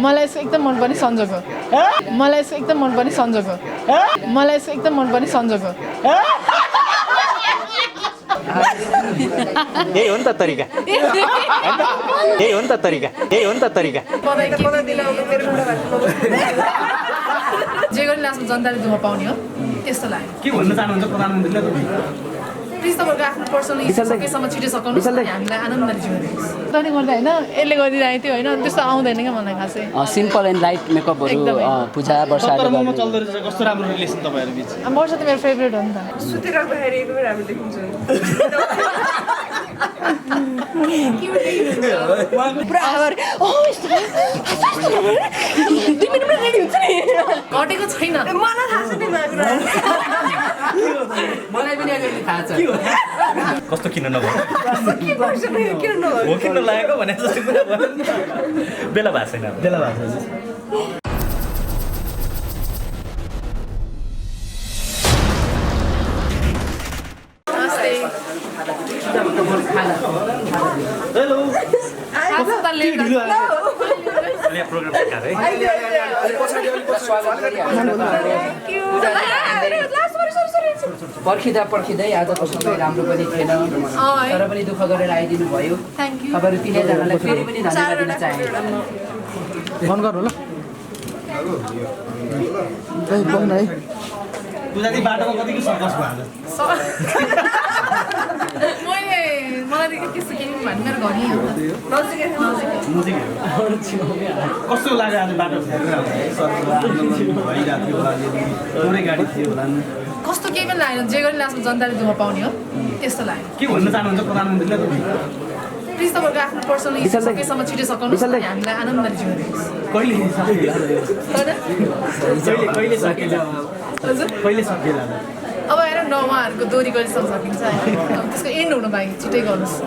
मलाई चाहिँ एकदम मनपर्ने सन्जोग हो मलाई चाहिँ एकदम मनपर्ने सन्जोग हो मलाई चाहिँ एकदम मनपर्ने सन्जोग हो यही हो नि त तरिका यही हो नि त तरिका यही हो नि त तरिका जे गरी लास्टमा जनताले दुःख पाउने हो त्यस्तो लाग्यो के भन्न चाहनुहुन्छ प्रधानमन्त्रीले प्लिज तपाईँको आफ्नो पर्सनल सकेसम्म छिटो सकाउनुहोस् हामीलाई आनन्दले जिउनु गर्दा होइन यसले गरिरहेको थियो होइन त्यस्तो आउँदैन क्या मलाई खासै सिम्पल एन्ड लाइट मेकअपहरू पूजा वर्षाहरू मोमो चल्दो रहेछ कस्तो राम्रो रिलेसन तपाईँहरू बिच वर्षा त मेरो फेभरेट हो नि त सुतिराख्दाखेरि एकदमै राम्रो देखिन्छ घटेको छैन मलाई थाहा छ नि मलाई पनि अलिअलि थाहा छ कस्तो किन नभयो के गर्छ किन नभयो हो किन लागेको भने जस्तो कुरा भयो बेला भएको छैन बेला भएको छैन हेलो प्रोग्राम पर्खिँदै आजको समय राम्रो पनि थिएन तर पनि दुःख गरेर आइदिनु भयो तपाईँहरू तिनैजनालाई फेरि पनि धन्यवाद दिन चाहे फोन गर्नु ल पूजाजी बाटोमा कतिको सकस भयो मलाई त्यस्तो केही भन्नु मेरो घर यहीँ हो कस्तो लाग्यो आज बाटो भइरहेको थियो होला थोरै गाडी थियो होला कस्तो केही पनि लागेन जे गरी लास्टमा जनताले दुःख पाउने हो त्यस्तो लाग्यो के भन्न चाहनुहुन्छ प्रधानमन्त्रीले प्लिज तपाईँको आफ्नो पर्सनल सकेसम्म छिटो सकाउनुहोस् हामीलाई आनन्दले जिउनु कहिले सकिएला अब हेर न उहाँहरूको दोहोरी गरिसम्म सकिन्छ अब त्यसको एन्ड हुनु बाहेक छिटै गर्नुहोस्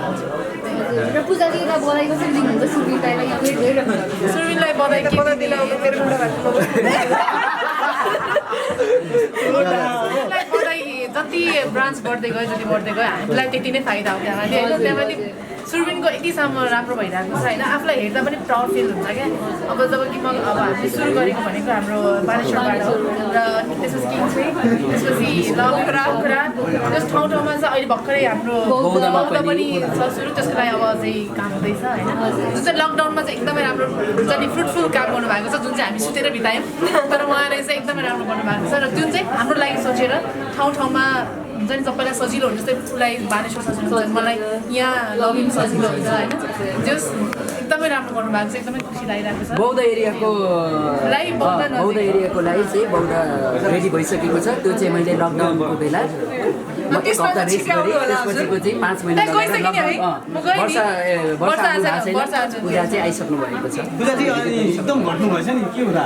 र पूजाजीलाई बधाई कसरी दिनुहुन्छ सुर्बिनलाई सुर्बिनलाई बधाई के दिला मेरो बधाई जति ब्रान्च बढ्दै गयो हामीलाई त्यति नै फाइदा हो त्यहाँ पनि सुर्बिनको यतिसम्म राम्रो भइरहेको छ होइन आफूलाई हेर्दा पनि प्राउड फिल हुन्छ क्या अब जब कि अब हामीले सुरु गरेको भनेको हाम्रो बानेश्वरबाट हो र त्यसपछि किङ त्यसपछि लखरा त्यस ठाउँ ठाउँमा चाहिँ अहिले भर्खरै हाम्रो बौद्ध पनि छ सुरु त्यसको लागि अब चाहिँ काम हुँदैछ होइन जुन चाहिँ लकडाउनमा चाहिँ एकदमै राम्रो हुन्छ नि फ्रुटफुल काम गर्नुभएको छ जुन चाहिँ हामी सुतेर बितायौँ तर उहाँले चाहिँ एकदमै राम्रो गर्नुभएको छ र जुन चाहिँ हाम्रो लागि सोचेर ठाउँ ठाउँमा हुन्छ नि सबैलाई सजिलो हुन्छ जस्तै उसलाई बानेश्वर सजिलो हुन्छ मलाई यहाँ लगिङ सजिलो हुन्छ होइन जस एकदमै राम्रो गर्नुभएको छ एकदमै खुसी लागिरहेको छ बौद्ध एरियाको लागि चाहिँ बौद्ध रेडी भइसकेको छ त्यो चाहिँ मैले लकडाउनको बेला एक हप्ता रेस्ट गरेँ त्यसपछिको चाहिँ 5 महिना वर्षा पूजा चाहिँ आइसक्नु भएको छ पूजाजी एकदम घट्नु भएछ नि के हुँदा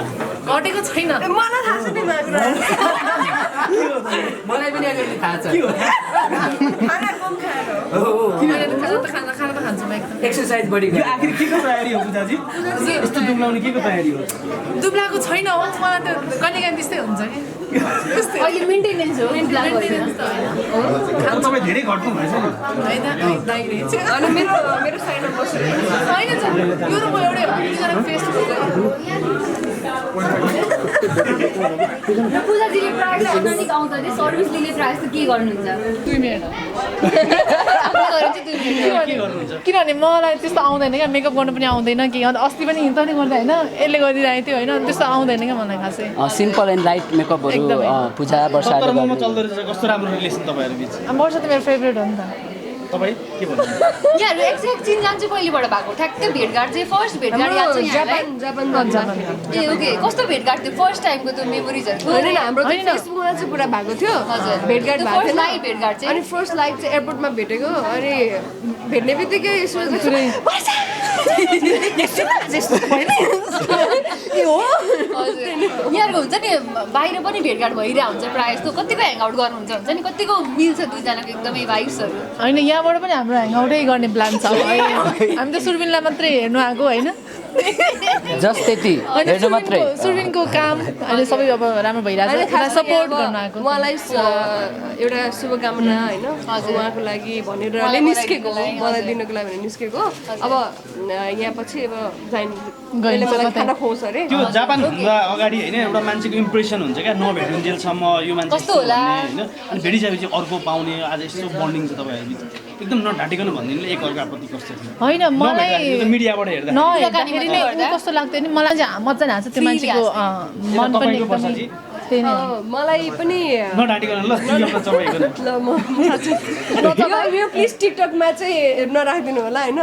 घटेको छैन मलाई थाहा छ नि मलाई पनि अलिअलि थाहा छ खाना त खान्छु म एकदम एक्सर्साइज बढी यो आखिर के को तयारी हो पूजाजी यस्तो दुब्लाउने के को तयारी हो दुब्लाको छैन हो मलाई त कहिलेकाहीँ त्यस्तै हुन्छ कि अहिले मेन्टेनेन्स हो मेन्टेनेन्स त होइन तपाईँ धेरै घट्नु भएछ नि होइन लागिरहेको छ अनि मेरो साइडमा बसेर होइन छ यो त म एउटै हो दुईजनाको फेस टु फेस र पूजाजीले प्रायः अर्ग्यानिक आउँदा चाहिँ सर्भिस लिने प्रायः जस्तो के गर्नुहुन्छ 2 मिनट किनभने मलाई त्यस्तो आउँदैन क्या मेकअप गर्नु पनि आउँदैन कि अन्त अस्ति पनि हिँड्दा नि गर्दा होइन यसले गरिरहेको थियो होइन त्यस्तो आउँदैन क्या मलाई खासै सिम्पल एन्ड लाइट मेकअपहरू पूजा वर्षाहरू मोमो चल्दो रहेछ कस्तो राम्रो रिलेसन तपाईँहरू बिच वर्षा त मेरो फेभरेट हो नि त तपाईँ के भन्नुहुन्छ यहाँहरू एक्ज्याक्ट चिनजान चाहिँ कहिलेबाट भएको ठ्याक्कै भेटघाट चाहिँ फर्स्ट भेटघाट याद छ जापान ए ओके कस्तो भेटघाट थियो फर्स्ट टाइमको त्यो मेमोरिजहरू होइन हाम्रो फेसबुकमा चाहिँ पुरा भएको थियो भेटघाट भएको थियो लाइभ भेटघाट चाहिँ अनि फर्स्ट लाइभ चाहिँ एयरपोर्टमा भेटेको अनि भेट्ने बित्तिकै यहाँहरूको हुन्छ नि बाहिर पनि भेटघाट भइरहेको हुन्छ प्रायः जस्तो कतिको ह्याङआउट गर्नुहुन्छ हुन्छ नि कतिको मिल्छ दुईजनाको एकदमै भाइब्सहरू होइन यहाँबाट पनि हाम्रो ह्याङआउटै गर्ने प्लान छ हामी त सुर्बिनलाई मात्रै हेर्नु आएको होइन जस्ट त्यति अनि हेर्नु मात्रै सुर्बिनको काम अहिले सबै अब राम्रो भइरहेछ सपोर्ट गर्न आएको उहाँलाई एउटा शुभकामना होइन उहाँको लागि भनेर निस्केको हो मलाई दिनको लागि भनेर निस्केको अब यहाँ पछि अब गइले मलाई खाना खुवाउँछ अरे त्यो जापान भन्दा अगाडि होइन एउटा मान्छेको इम्प्रेसन हुन्छ क्या नभेटिन्जेलसम्म यो मान्छे कस्तो होला? होइन अनि भेटिसकेपछि अर्को पाउने आज यस्तो बन्डिङ छ तपाईँहरू एकदम नढाँटिकन भनिदिनुले एक अर्काप्रति कस्तो थियो होइन मलाई मिडियाबाट हेर्दा नहेर्दाखेरि नै ऊ कस्तो लाग्थ्यो नि मलाई चाहिँ मजा नै आएको छ त्यो मान्छेको मन पनि एकदमै त्यही नै मलाई पनि नढाँटिकन ल एउटा चपाइकन ल म यो प्लिज टिकटकमा चाहिँ नराखिदिनु होला होइन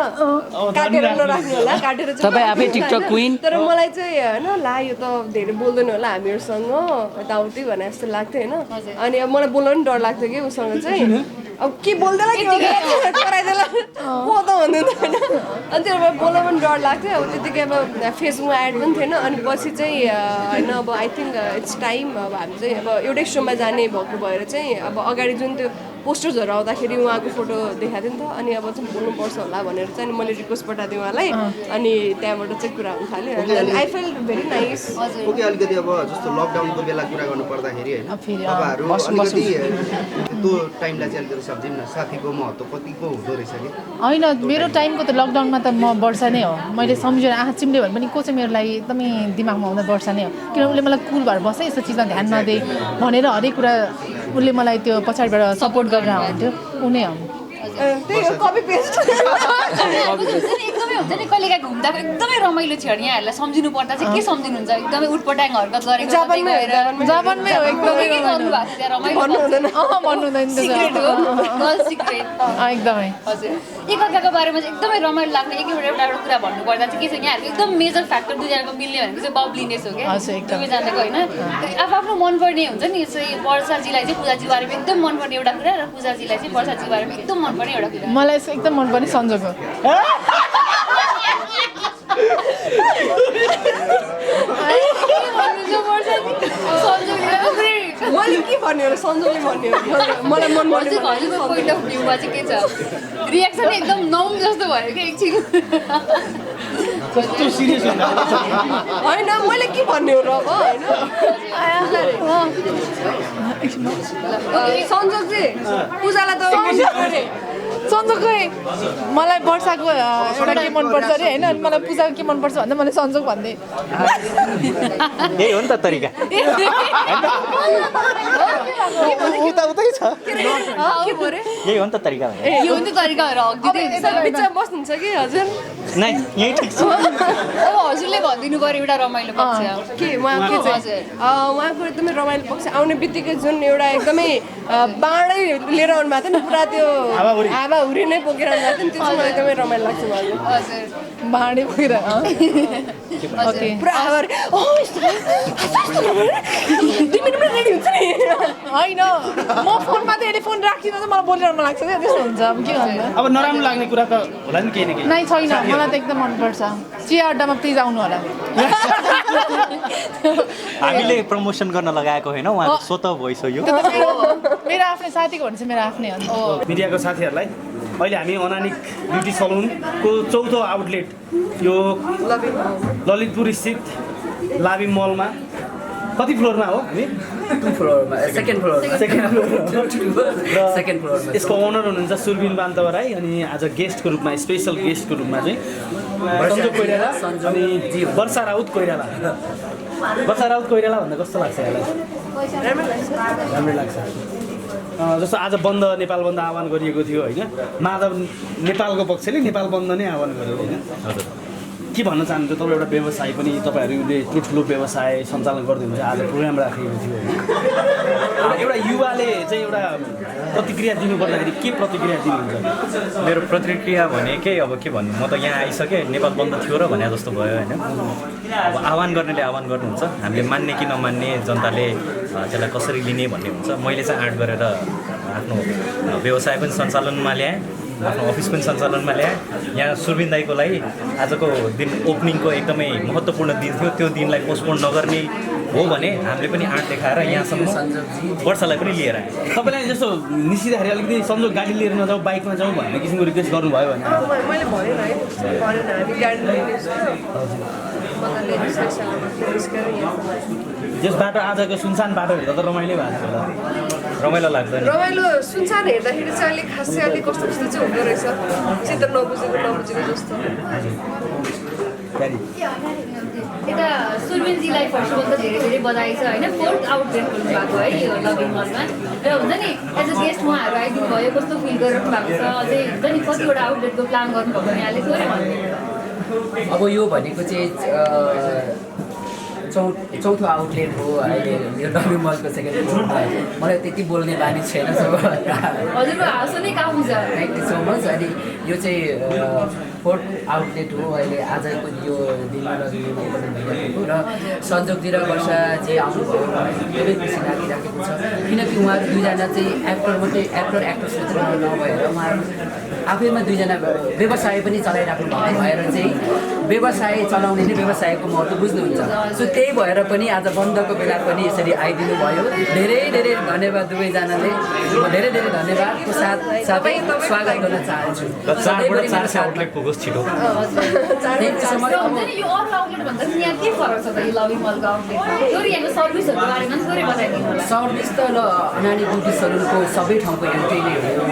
काटेर नराख्नु होला काटेर चाहिँ तपाईँ आफै टिकटक क्विन तर मलाई चाहिँ होइन ला यो त धेरै बोल्दैन होला हामीहरूसँग यताउति भने जस्तो लाग्थ्यो होइन अनि अब मलाई बोल्न पनि डर लाग्थ्यो कि उसँग चाहिँ अब के बोल्दैन कि कराइदेला को त भन्दैन होइन अनि त्यो भएर बोल्न पनि डर लाग्थ्यो अब त्यतिकै अब फेसबुकमा एड पनि थिएन अनि पछि चाहिँ होइन अब आई थिङ्क इट्स टाइम अब हामी चाहिँ अब एउटै सोमा जाने भएको भएर चाहिँ अब अगाडि जुन त्यो पोस्टर्सहरू आउँदाखेरि उहाँको फोटो देखाएको थियो नि त अनि अब चाहिँ बोल्नुपर्छ होला भनेर चाहिँ अनि मैले रिक्वेस्ट पठाइदिएँ उहाँलाई अनि त्यहाँबाट चाहिँ कुरा हुन थाल्यो अनि I fail very nice okay अलिकति अब जस्तो लकडाउनको बेला कुरा गर्नु पर्दाखेरि होइन तपाईँहरू अलिकति त्यो टाइमलाई चाहिँ अलिकति सम्झिउँ न साथीको महत्त्व कतिको हुँदो रहेछ कि होइन मेरो टाइमको त लकडाउनमा त म वर्षा नै हो मैले सम्झेर आँखा चिम्ले भने पनि को चाहिँ मेरो लागि एकदमै दिमागमा आउँदा वर्षा नै हो किनभने उसले मलाई कुल भएर बस्छ यस्तो चिजमा ध्यान नदिए भनेर हरेक कुरा उसले मलाई त्यो पछाडिबाट सपोर्ट गरेर हुन्थ्यो ऊ नै हो त्यही हो कपी पेस्ट एकदमै हुन्छ नि कहिलेकाहीँ घुम्दा एकदमै रमाइलो थियो अरे यहाँहरूलाई सम्झिनु पर्दा चाहिँ के सम्झिनुहुन्छ एकदमै उटपटाङ हरकत गरेको जापानमै जापानमै हो एकदमै के गर्नु भएको थियो त्यहाँ रमाइलो भन्नु हुँदैन सिक्रेट हो गर्ल सिक्रेट एकदमै हजुर एकअर्काको बारेमा चाहिँ एकदमै रमाइलो लाग्ने एउटा कुरा भन्नुपर्दा चाहिँ के छ यहाँहरूको एकदम मेजर फ्याक्टर दुईजनाको मिल्ने भनेको चाहिँ बब्लिनेस हो क्या दुवैजनाको होइन आफ्नो मनपर्ने हुन्छ नि यसरी वर्षाजीलाई चाहिँ पूजाजी बारेमा एकदम मनपर्ने एउटा कुरा र पूजाजीलाई चाहिँ वर्षाजी बारेमा एकदम मनपर्ने एउटा कुरा मलाई एकदम मनपर्ने सन्जोग हो मैले के भन्ने हो सन्जोगले भन्ने हो मलाई मन पर्ने हजुरको पोइन्ट अफ भ्यूमा चाहिँ के छ रियाक्सन एकदम नौम जस्तो भयो क्या एकछिन कस्तो सिरियस होइन मैले के भन्ने हो र अब होइन सन्जोग चाहिँ पूजालाई त सन्जोगकै मलाई वर्षाको एउटा के मनपर्छ अरे होइन अनि मलाई पूजाको के मनपर्छ भन्दा मैले सन्जोग भन्दै यही हो नि त तरिका उतै छ यही हो नि त तरिका यो नि तरिका भएर बिचमा बस्नुहुन्छ कि हजुर नै यही ठिक छ अब हजुरले भनिदिनु पऱ्यो एउटा रमाइलो पक्ष के उहाँको चाहिँ उहाँको एकदमै रमाइलो पक्ष आउने बित्तिकै जुन एउटा एकदमै बाँडै लिएर आउनु भएको थियो नि पुरा त्यो हावाहुरी नै बोकेर आउनु भएको थियो नि त्यो चाहिँ मलाई एकदमै रमाइलो लाग्छ उहाँले हजुर भाँडे बोकेर पुरा हावाहुरी रेडी हुन्छ नि होइन म फोनमा त यसले फोन राखिदिँदा चाहिँ मलाई बोलिरहनु लाग्छ क्या त्यस्तो हुन्छ अब के भन्नु अब नराम्रो लाग्ने कुरा त होला नि केही न केही नै छैन मलाई त एकदम मनपर्छ चिया अड्डामा प्लिज आउनु होला हामीले प्रमोसन गर्न लगाएको होइन उहाँको स्वतः भोइस हो यो मेरो आफ्नै साथीको भने चाहिँ मेरो आफ्नै हो मिडियाको साथीहरूलाई अहिले हामी अनानिक ब्युटी सलुनको चौथो आउटलेट यो ललितपुर स्थित लाबी मलमा कति फ्लोरमा हो हामी सेकेन्ड फ्लोरमा यसको ओनर हुनुहुन्छ सुर्बिन बान्तवा राई अनि आज गेस्टको रूपमा स्पेसल गेस्टको रूपमा चाहिँ सन्जोग कोइराला अनि वर्षा राउत कोइराला भन्दा कस्तो लाग्छ यहाँलाई राम्रै लाग्छ जस्तो आज बन्द नेपाल बन्द आह्वान गरिएको थियो होइन माधव नेपालको पक्षले नेपाल बन्द नै आह्वान गर्यो होइन हजुर के भन्न चाहनुहुन्छ तपाईँ एउटा व्यवसाय पनि तपाईँहरूले ठुलो व्यवसाय सञ्चालन गर्दै हुन्छ आज प्रोग्राम राखेको थियो होइन एउटा युवाले चाहिँ एउटा प्रतिक्रिया दिनुपर्दाखेरि के प्रतिक्रिया दिनुहुन्छ मेरो प्रतिक्रिया भनेकै अब के भन्नु म त यहाँ आइसकेँ नेपाल बन्द थियो र भने जस्तो भयो होइन अब आह्वान गर्नेले आह्वान गर्नुहुन्छ हामीले मान्ने कि नमान्ने जनताले त्यसलाई कसरी लिने भन्ने हुन्छ मैले चाहिँ आँट गरेर आफ्नो व्यवसाय पनि सञ्चालनमा ल्याएँ आफ्नो अफिस पनि सञ्चालनमा ल्याएँ। यहाँ सुरबिन दाईको लागि आजको दिन ओपनिङको एकदमै महत्त्वपूर्ण दिन थियो, त्यो दिनलाई पोस्टपोन नगर्ने हो भने हामीले पनि आँट देखाएर यहाँसम्म वर्षालाई पनि लिएर आएँ। तपाईँलाई जस्तो निस्किँदाखेरि अलिकति संजोग गाडी लिएर नजाउँ बाइकमा जाउँ भन्ने किसिमको रिक्वेस्ट गर्नुभयो भने मैले भनेन है भनेन हामी गाडी लिनेछु मजाले निस्केर जस बाटो आजको सुनसान बाटो हेर्दा त रमाइलो भएको थियो होला। रमाइलो लाग्दैन। रमाइलो सुनसान हेर्दाखेरि चाहिँ अलिक खासै अलिक कस्तो कस्तो चाहिँ हुँदो रहेछ चित्त नबुझेको जस्तो। यता सुरबिनजीलाई फर्स्ट अफ अल त धेरै धेरै बधाई छ होइन, 4th आउटलेट खोल्नुभएको है यो लभिङ मलमा र हुन्छ नि एज अ गेस्ट उहाँहरू आइदिनु भयो, कस्तो फिल गरिरहनु भएको छ, अझै हुन्छ नि कतिवटा आउटलेटको प्लान गर्नुभएको यहाँले थोरै भन्नु। अब यो भनेको चाहिँ चौथो आउटलेट हो अहिले यो लभिङ मलको सेकेन्ड फ्लोरमा। मलाई त्यति बोल्ने बानी छैन। हजुरको हाँसो नै काम छ। Thank you so much. अनि यो चाहिँ 4th आउटलेट हो अहिले आजको यो दिनमा ओपनिङ भइरहेको र सञ्जोगजी र वर्षाजी आउनुभयो धेरै खुसी लागिराखेको छ, किनकि उहाँहरू दुईजना चाहिँ एक्ट्रेस मात्रै नभएर उहाँहरू आफैमा दुईजना व्यवसाय पनि चलाइराख्नु भएको भएर चाहिँ व्यवसाय चलाउने नै व्यवसायको महत्त्व बुझ्नुहुन्छ। सो त्यही भएर पनि आज बन्दको बेला पनि यसरी आइदिनु भयो। धेरै धेरै धन्यवाद दुवैजनाले। म धेरै धेरै धन्यवादको साथै स्वागत गर्न चाहन्छु। आउटलेट पुगोस् छिटो। Thank you so much. हुन्छ नि यो अरू आउटलेट भन्दा पनि यहाँ के फरक छ त यो लभिङ मलको आउटलेटमा? थोरै यहाँको सर्भिसहरूको बारेमा थोरै बताइदिनु होला। सर्भिस त नानी ब्युटी सलुनको सबै ठाउँको एउटै नै हो,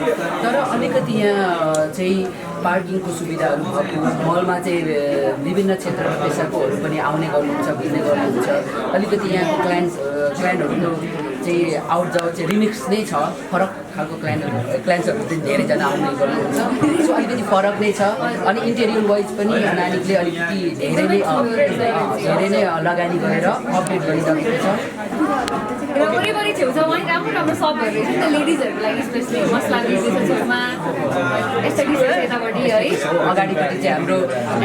तर अलिकति यहाँ चाहिँ पार्किङको सुविधाहरू भएको, मलमा चाहिँ विभिन्न क्षेत्रका पेसाकोहरू पनि आउने गर्नुहुन्छ, बुझ्ने गर्नुहुन्छ। अलिकति यहाँको क्लाइन्टहरूको चाहिँ आउट जाउ चाहिँ रिमिक्स नै छ, फरक खालको क्लाइन्ट्सहरू चाहिँ धेरैजना आउने गर्नुहुन्छ। सो अलिकति फरक नै छ। अनि इन्टेरियर वाइज पनि नानीले अलिकति धेरै नै लगानी गरेर अपडेट गरिरहेको छ। र वरिपरि छेउछाउमा नि राम्रो राम्रो सपहरू रहेछ नि त लेडिजहरूको लागि, स्पेसली मसला बिर्सेछ छेउमा एस्थेटिक्स यतापट्टि है। अगाडिपट्टि चाहिँ हाम्रो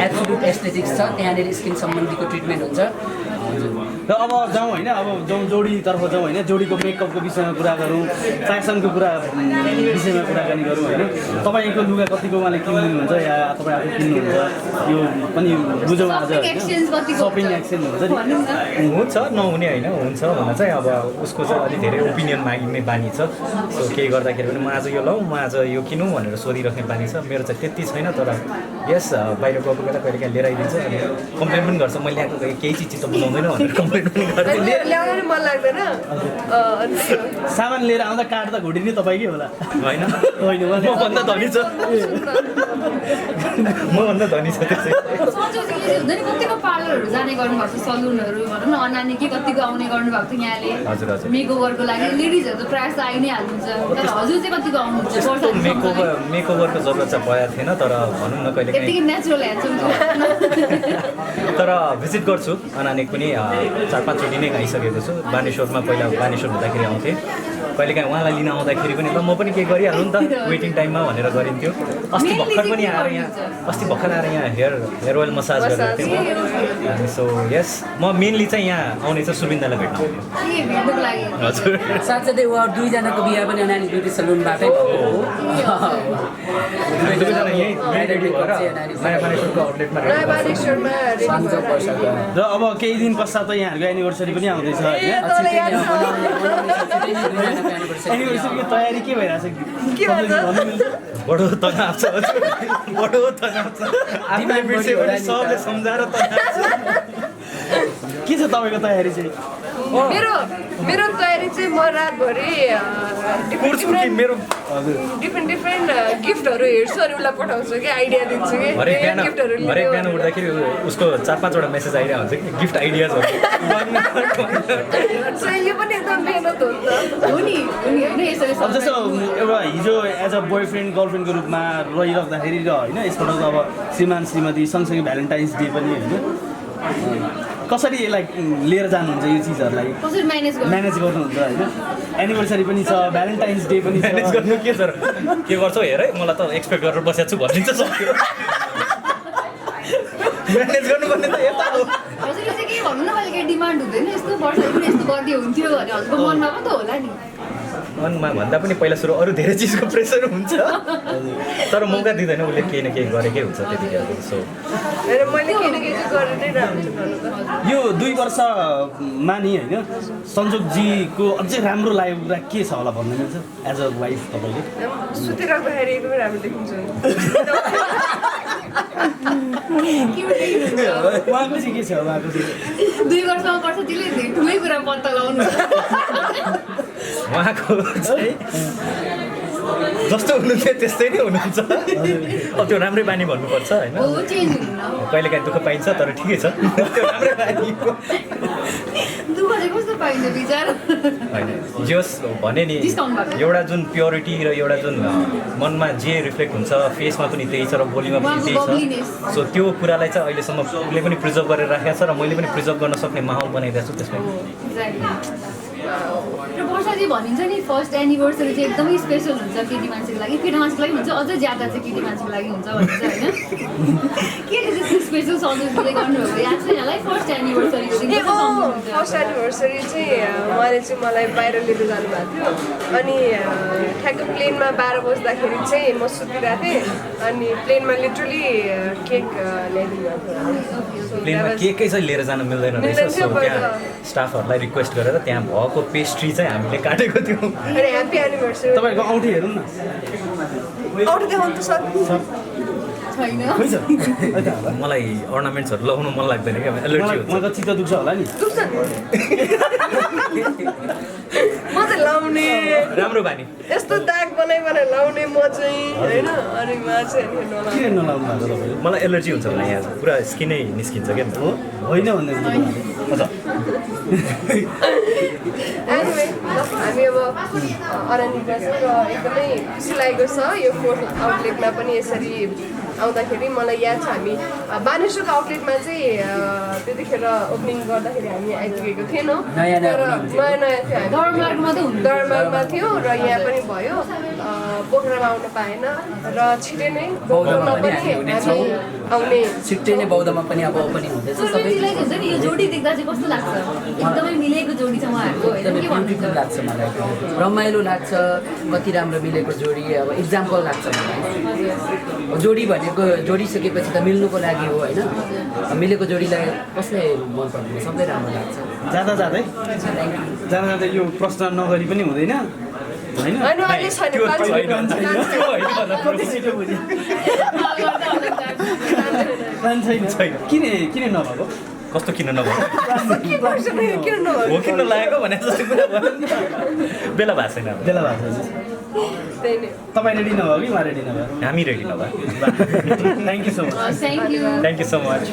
एब्सोल्युट एस्थेटिक्स छ, त्यहाँनिर स्किन सम्बन्धीको ट्रिटमेन्ट हुन्छ। र अब जाउँ होइन, अब जाउँ जोडीतर्फ जाउँ होइन, जोडीको मेकअपको विषयमा कुरा गरौँ, फ्यासनको विषयमा कुराकानी गरौँ होइन। तपाईँको लुगा कतिको उहाँले किनिदिनुहुन्छ या तपाईँ आफू किन्नुहुन्छ यो पनि बुझौँ आज। सपिङ एक्सचेन्ज हुन्छ नि? हुन्छ नहुने होइन, हुन्छ भन्न चाहिँ अब उसको चाहिँ अलिक धेरै ओपिनियन माग्ने बानी छ। सो केही गर्दाखेरि पनि म आज यो लौँ, म आज यो किनौँ भनेर सोधिराख्ने बानी छ। मेरो चाहिँ त्यति छैन, तर यस बाहिर गएको बेला कहिले काहीँ लिएर आइदिन्छ अनि कम्प्लेन पनि गर्छ, मैले ल्याएको केही चिज त बुझाउँदैन भनेर कम्प्लेन पनि गर्छ। ल्याउन मन लाग्दैन। सामान लिएर आउँदा काठ त घुटिने तपाईँकै होला होइन? होइन मभन्दा धनी छ, मभन्दा धनी छ त्यसै। सन्जोगजीले हुन्छ नि कतिको पार्लरहरू जाने गर्नुभएको छ, सलुनहरू भनौँ न, अनानी के कतिको आउने गर्नुभएको थियो यहाँले। हजुर हजुर। मेकओभरको लागि लेडिजहरू त प्रायः जस्तो आइ नै हाल्नुहुन्छ, तर हजुर चाहिँ कतिको आउनुहुन्छ? मेकओभरको जरुरत चाहिँ भएको थिएन, तर भनौँ न कहिले त्यतिकै नेचुरल ह्यान्डसम तर भिजिट गर्छु। अनानिक पनि 4-5 चोटि नै आइसकेको छु। बानेश्वरमा पहिला बानेश्वर हुँदाखेरि आउँथेँ, कहिलेकाहीँ उहाँलाई लिन आउँदाखेरि पनि ल म पनि केही गरिहाल्नु नि त वेटिङ टाइममा भनेर गरिन्थ्यो। अस्ति भर्खर आएर यहाँ हेयर ओइल मसाज गरेको थिएँ म। सो यस, म मेनली चाहिँ यहाँ आउने चाहिँ सुरबिन्दालाई भेट्नु। हजुर। साथसाथै उहाँहरू दुईजनाको बिहा पनि नानी ब्युटी सलुनबाटै भएको हो। दुईजना यहीँ रेडी भएर नयाँ बानेश्वरको आउटलेटमा रेडी र अब केही दिन पश्चात यहाँहरूको एनिभर्सरी पनि आउँदैछ होइन। एनिभर्सरीको तयारी के भइरहेछ? बडो तनाव छ, बडो तनाव छ। आफूलाई बिर्स्यो भने सबले सम्झाएर तनाव छ। के छ तपाईँको तयारी चाहिँ? मेरो तयारी चाहिँ म रातभरि डिफ्रेन्ट गिफ्टहरू हेर्छु अनि उसलाई पठाउँछु कि आइडिया दिन्छु कि हरेक बिहान उठ्दाखेरि उसको 4-5वटा मेसेज आइरहेको हुन्छ कि गिफ्ट आइडियाजहरू। यो पनि एकदम मेहनत हो नि होइन यसरी। अब जस्तो एउटा हिजो एज अ बोयफ्रेन्ड गर्लफ्रेन्डको रूपमा रहिराख्दाखेरि र होइन यसपल्ट अब श्रीमान श्रीमती सँगसँगै भ्यालेन्टाइन्स डे पनि होइन, कसरी यसलाई लिएर जानुहुन्छ यो चिजहरूलाई? कसरी म्यानेज गर्नुहुन्छ होइन? एनिभर्सरी पनि छ, भ्यालेन्टाइन्स डे पनि म्यानेज गर्नु के छ र? के गर्छौ हेर है, मलाई त एक्सपेक्ट गरेर बसेको छु भनिन्छ सक्यो। म्यानेज गर्नुपर्ने त यता हो। हजुरले चाहिँ के भन्नु न, कहिले केही डिमान्ड हुँदैन यस्तो वर्षले पनि यस्तो गरिदियो हुन्थ्यो भने हजुरको मनमा पनि त होला नि? मनमा भन्दा पनि पहिला सुरु अरू धेरै चिजको प्रेसर हुन्छ तर मौका दिँदैन उसले केही न केही गरेकै हुन्छ त्यतिखेर सो होइन मैले केही न केही चाहिँ गरेर नै राम्रो छ गर्नु त यो 2 वर्षमा नि होइन सञ्जोगजीको अझै राम्रो लागेको कुरा के छ होला भन्नु मिल्छ एज अ वाइफ तपाईँले सुतिराख्दाखेरि एकदमै राम्रो देखिन्छ उहाँको चाहिँ के छ उहाँको चाहिँ 2 वर्षमा गर्छ त्यसले ठुलै कुरा पत्ता लगाउनु उहाँको चाहिँ जस्तो हुनुहुन्थ्यो त्यस्तै नै हुनुहुन्छ अब त्यो राम्रै बानी भन्नुपर्छ होइन हो चेन्ज हुन्न कहिलेकाहीँ दुःख पाइन्छ तर ठिकै छ त्यो राम्रै बानी दुःख चाहिँ कस्तो पाइन्छ विचार होइन जस भने नि Discount भएको। एउटा जुन प्योरिटी र एउटा जुन मनमा जे रिफ्लेक्ट हुन्छ फेसमा पनि त्यही छ र बोलीमा पनि त्यही उहाँको छ bubbliness। सो त्यो कुरालाई चाहिँ अहिलेसम्म उसले पनि प्रिजर्भ गरेर राखेको छ र मैले पनि प्रिजर्भ गर्न सक्ने माहौल बनाइदिएको छु त्यसमा र वर्षा चाहिँ भनिन्छ नि फर्स्ट एनिभर्सरी चाहिँ एकदमै स्पेसल हुन्छ केटी मान्छेको लागि केटा मान्छेको लागि हुन्छ अझै ज्यादा चाहिँ केटी मान्छेको लागि हुन्छ भन्छ होइन के त्यस्तो स्पेसल सजेस्ट गर्नुभएको याद छ यहाँलाई फर्स्ट एनिभर्सरीको दिन के सम्झिनुहुन्छ? फर्स्ट एनिभर्सरी चाहिँ उहाँले चाहिँ मलाई बाहिर लिएर जानुभएको थियो अनि ठ्याक्क प्लेनमा 12 बज्दाखेरि चाहिँ म सुतिरहेको थिएँ अनि प्लेनमा लिटरली केक ल्याइदिनु भएको थियो प्लेनमा केकै चाहिँ लिएर जान मिल्दैन रहेछ सो त्यहाँ स्टाफहरूलाई रिक्वेस्ट गरेर त्यहाँ भएको पेस्ट्री चाहिँ हामीले काटेको थियौँ अनि ह्याप्पी एनिभर्सरी तपाईँको औँठी हेरौँ न अरू देखाउनु त सर छैन खोइ छ यता होला मलाई अर्नामेन्ट्सहरू लगाउनु मन लाग्दैन क्या एलर्जी हुन्छ मलाई त चित्त दुख्छ होला नि म चाहिँ लाउने राम्रो बानी यस्तो दाग बनाइ लाउने म चाहिँ होइन अनि उहाँ चाहिँ अनि नलाउने किन नलाउनु भएको तपाईँले मलाई एलर्जी हुन्छ भने यहाँ पुरा स्किनै निस्किन्छ क्या हो होइन भन्दाखेरि हजुर Anyway, हामी अब अरानी बस्छौँ र एकदमै खुसी लागेको छ यो फोर्थ आउटलेटमा पनि यसरी आउँदाखेरि मलाई याद छ हामी बानेश्वरको आउटलेटमा चाहिँ त्यतिखेर ओपनिङ गर्दाखेरि हामी आइपुगेको थिएनौँ नयाँ तर नयाँ थियो हामी दरमार्गमा त हुनु दरमार्गमा थियो र यहाँ पनि भयो पोखरामा आउन पाएन र छिटै नै बौद्धमा बौद्धमा पनि पनि हामी हामी आउने छिट्टै नै बौद्धमा पनि अब ओपनिङ हुँदैछ सबै सुरभिजीलाई चाहिँ हुन्छ नि यो जोडी देख्दा चाहिँ कस्तो लाग्छ एकदमै मिलेको जोडी छ उहाँहरूको होइन एकदमै के ब्युटिफुल भन्नुहुन्छ लाग्छ मलाई रमाइलो लाग्छ कति राम्रो मिलेको जोडी अब इक्जाम्पल लाग्छ मलाई जोडी भनेको जोडिसकेपछि त मिल्नुको लागि हो होइन मिलेको जोडीलाई कसलाई मन पर्दैन सबै राम्रो लाग्छ जाँदा जाँदै यो प्रश्न नगरी पनि हुँदैन होइन होइन अहिले छैन त्यो पाँच छैन, मिनट छैन, जान्छ। त्यो होइन भन्दा कति छिटो बुझ्यो छैन किन नभएको कस्तो किन नभयो के गर्छ नि, किन नभएको? हो किन लागेको भने जस्तो कुरा भयो बेला भएको छैन अब। बेला भएको छैन त्यही नै तपाईँ रेडी नभयो कि उहाँ रेडी नभयो हामी रेडी नभए thank you so much thank you thank you so much